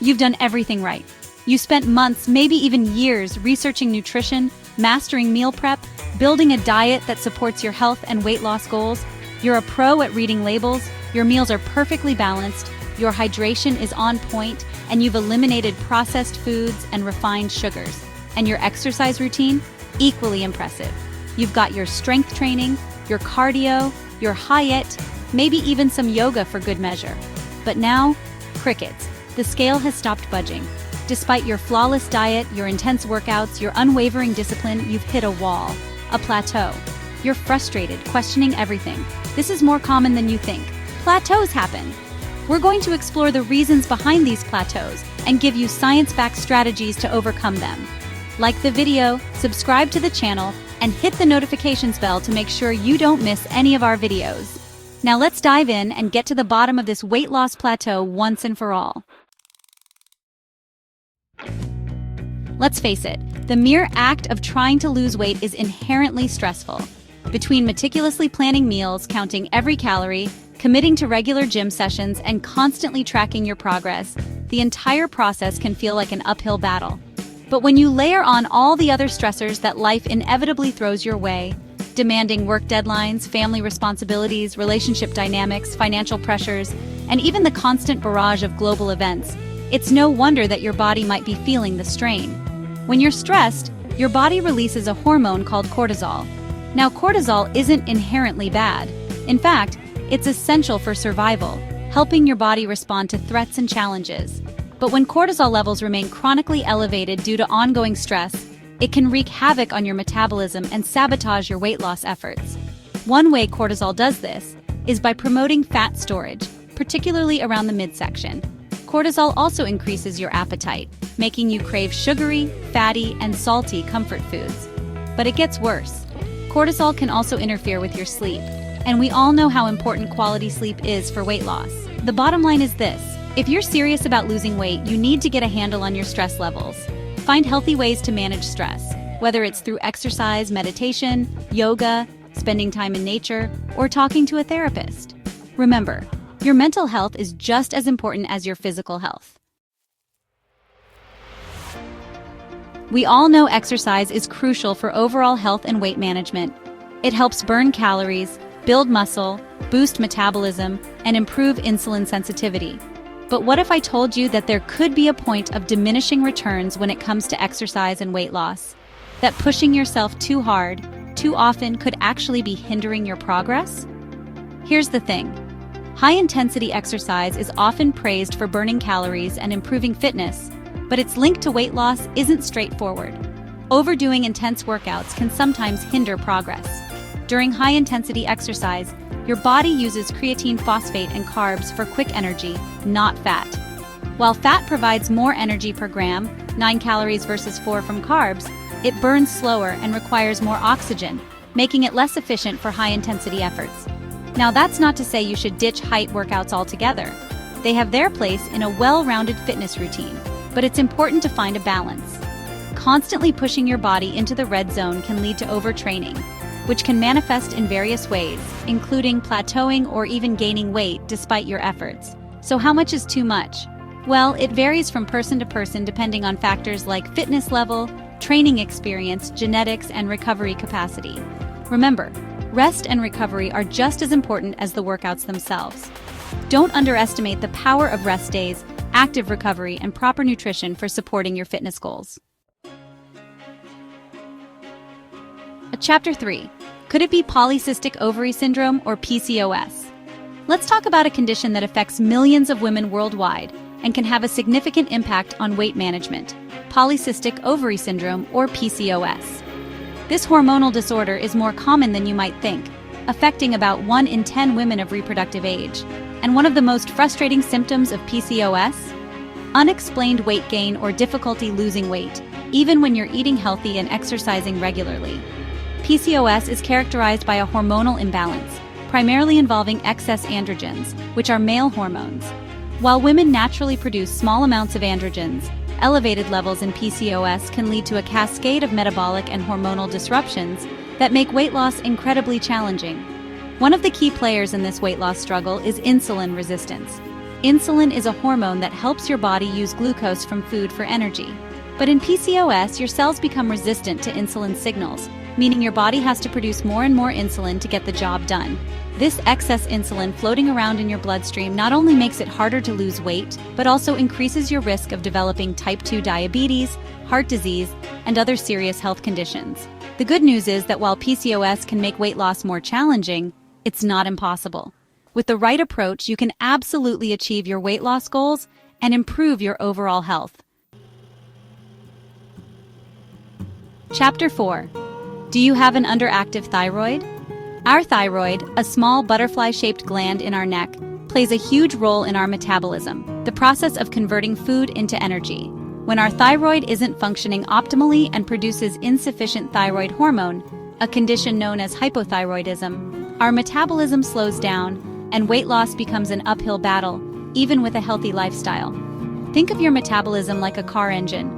You've done everything right. You spent months, maybe even years, researching nutrition, mastering meal prep, building a diet that supports your health and weight loss goals. You're a pro at reading labels, your meals are perfectly balanced, your hydration is on point, and you've eliminated processed foods and refined sugars. And your exercise routine? Equally impressive. You've got your strength training, your cardio, your HIIT, maybe even some yoga for good measure. But now, crickets. The scale has stopped budging. Despite your flawless diet, your intense workouts, your unwavering discipline, you've hit a wall, a plateau. You're frustrated, questioning everything. This is more common than you think. Plateaus happen. We're going to explore the reasons behind these plateaus and give you science-backed strategies to overcome them. Like the video, subscribe to the channel, and hit the notifications bell to make sure you don't miss any of our videos. Now let's dive in and get to the bottom of this weight loss plateau once and for all. Let's face it, the mere act of trying to lose weight is inherently stressful. Between meticulously planning meals, counting every calorie, committing to regular gym sessions, and constantly tracking your progress, the entire process can feel like an uphill battle. But when you layer on all the other stressors that life inevitably throws your way, demanding work deadlines, family responsibilities, relationship dynamics, financial pressures, and even the constant barrage of global events, it's no wonder that your body might be feeling the strain. When you're stressed, your body releases a hormone called cortisol. Now, cortisol isn't inherently bad. In fact, it's essential for survival, helping your body respond to threats and challenges. But when cortisol levels remain chronically elevated due to ongoing stress, it can wreak havoc on your metabolism and sabotage your weight loss efforts. One way cortisol does this is by promoting fat storage, particularly around the midsection. Cortisol also increases your appetite, making you crave sugary, fatty, and salty comfort foods. But it gets worse. Cortisol can also interfere with your sleep, and we all know how important quality sleep is for weight loss. The bottom line is this: if you're serious about losing weight, you need to get a handle on your stress levels. Find healthy ways to manage stress, whether it's through exercise, meditation, yoga, spending time in nature, or talking to a therapist. Remember, your mental health is just as important as your physical health. We all know exercise is crucial for overall health and weight management. It helps burn calories, build muscle, boost metabolism, and improve insulin sensitivity. But what if I told you that there could be a point of diminishing returns when it comes to exercise and weight loss? That pushing yourself too hard, too often could actually be hindering your progress? Here's the thing. High-intensity exercise is often praised for burning calories and improving fitness, but its link to weight loss isn't straightforward. Overdoing intense workouts can sometimes hinder progress. During high-intensity exercise, your body uses creatine phosphate and carbs for quick energy, not fat. While fat provides more energy per gram, 9 calories versus 4 from carbs, it burns slower and requires more oxygen, making it less efficient for high-intensity efforts. Now, that's not to say you should ditch HIIT workouts altogether. They have their place in a well-rounded fitness routine, but it's important to find a balance. Constantly pushing your body into the red zone can lead to overtraining, which can manifest in various ways, including plateauing or even gaining weight despite your efforts. So how much is too much? Well, it varies from person to person depending on factors like fitness level, training experience, genetics, and recovery capacity. Remember, rest and recovery are just as important as the workouts themselves. Don't underestimate the power of rest days, active recovery, and proper nutrition for supporting your fitness goals. Chapter 3. Could it be Polycystic Ovary Syndrome or PCOS? Let's talk about a condition that affects millions of women worldwide and can have a significant impact on weight management: Polycystic Ovary Syndrome or PCOS. This hormonal disorder is more common than you might think, affecting about 1 in 10 women of reproductive age. And one of the most frustrating symptoms of PCOS? Unexplained weight gain or difficulty losing weight, even when you're eating healthy and exercising regularly. PCOS is characterized by a hormonal imbalance, primarily involving excess androgens, which are male hormones. While women naturally produce small amounts of androgens, elevated levels in PCOS can lead to a cascade of metabolic and hormonal disruptions that make weight loss incredibly challenging. One of the key players in this weight loss struggle is insulin resistance. Insulin is a hormone that helps your body use glucose from food for energy. But in PCOS, your cells become resistant to insulin signals, meaning your body has to produce more and more insulin to get the job done. This excess insulin floating around in your bloodstream not only makes it harder to lose weight, but also increases your risk of developing type 2 diabetes, heart disease, and other serious health conditions. The good news is that while PCOS can make weight loss more challenging, it's not impossible. With the right approach, you can absolutely achieve your weight loss goals and improve your overall health. Chapter 4. Do you have an underactive thyroid? Our thyroid, a small butterfly-shaped gland in our neck, plays a huge role in our metabolism, the process of converting food into energy. When our thyroid isn't functioning optimally and produces insufficient thyroid hormone, a condition known as hypothyroidism, our metabolism slows down and weight loss becomes an uphill battle, even with a healthy lifestyle. Think of your metabolism like a car engine.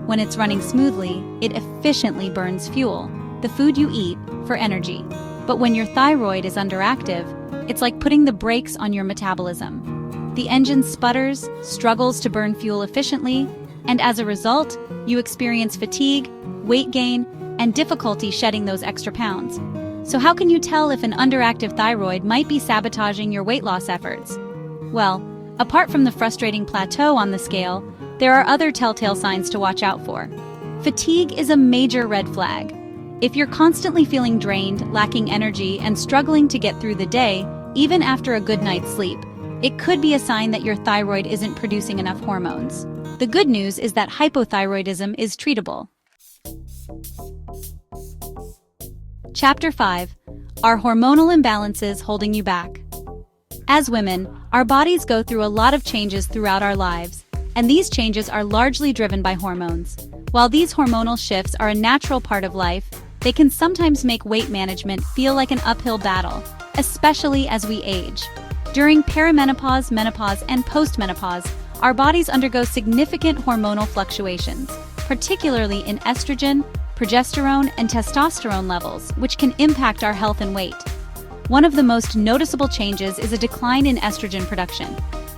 When it's running smoothly, it efficiently burns fuel, the food you eat, for energy. But when your thyroid is underactive, it's like putting the brakes on your metabolism. The engine sputters, struggles to burn fuel efficiently, and as a result, you experience fatigue, weight gain, and difficulty shedding those extra pounds. So how can you tell if an underactive thyroid might be sabotaging your weight loss efforts? Well, apart from the frustrating plateau on the scale, there are other telltale signs to watch out for. Fatigue is a major red flag. If you're constantly feeling drained, lacking energy, and struggling to get through the day, even after a good night's sleep, it could be a sign that your thyroid isn't producing enough hormones. The good news is that hypothyroidism is treatable. Chapter 5. Are hormonal imbalances holding you back? As women, our bodies go through a lot of changes throughout our lives, and these changes are largely driven by hormones. While these hormonal shifts are a natural part of life, they can sometimes make weight management feel like an uphill battle, especially as we age. During perimenopause, menopause, and postmenopause, our bodies undergo significant hormonal fluctuations, particularly in estrogen, progesterone, and testosterone levels, which can impact our health and weight. One of the most noticeable changes is a decline in estrogen production.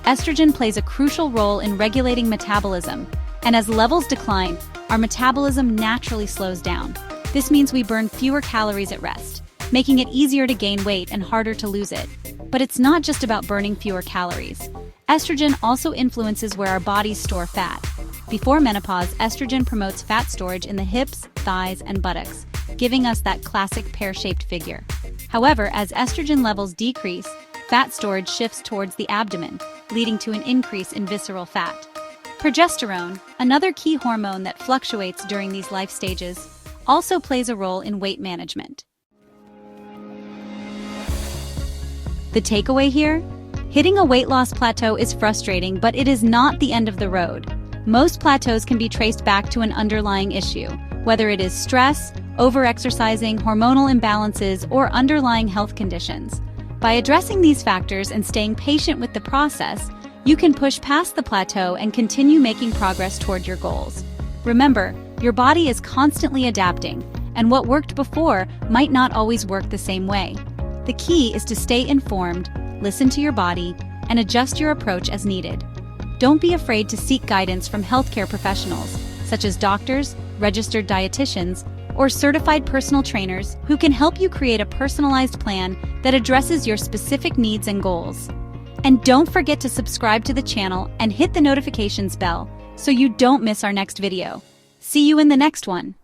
Estrogen plays a crucial role in regulating metabolism, and as levels decline, our metabolism naturally slows down. This means we burn fewer calories at rest, making it easier to gain weight and harder to lose it. But it's not just about burning fewer calories. Estrogen also influences where our bodies store fat. Before menopause, estrogen promotes fat storage in the hips, thighs, and buttocks, giving us that classic pear-shaped figure. However, as estrogen levels decrease, fat storage shifts towards the abdomen, leading to an increase in visceral fat. Progesterone, another key hormone that fluctuates during these life stages, also plays a role in weight management. The takeaway here? Hitting a weight loss plateau is frustrating, but it is not the end of the road. Most plateaus can be traced back to an underlying issue, whether it is stress, overexercising, hormonal imbalances, or underlying health conditions. By addressing these factors and staying patient with the process, you can push past the plateau and continue making progress toward your goals. Remember, your body is constantly adapting, and what worked before might not always work the same way. The key is to stay informed, listen to your body, and adjust your approach as needed. Don't be afraid to seek guidance from healthcare professionals, such as doctors, registered dietitians, or certified personal trainers who can help you create a personalized plan that addresses your specific needs and goals. And don't forget to subscribe to the channel and hit the notifications bell so you don't miss our next video. See you in the next one.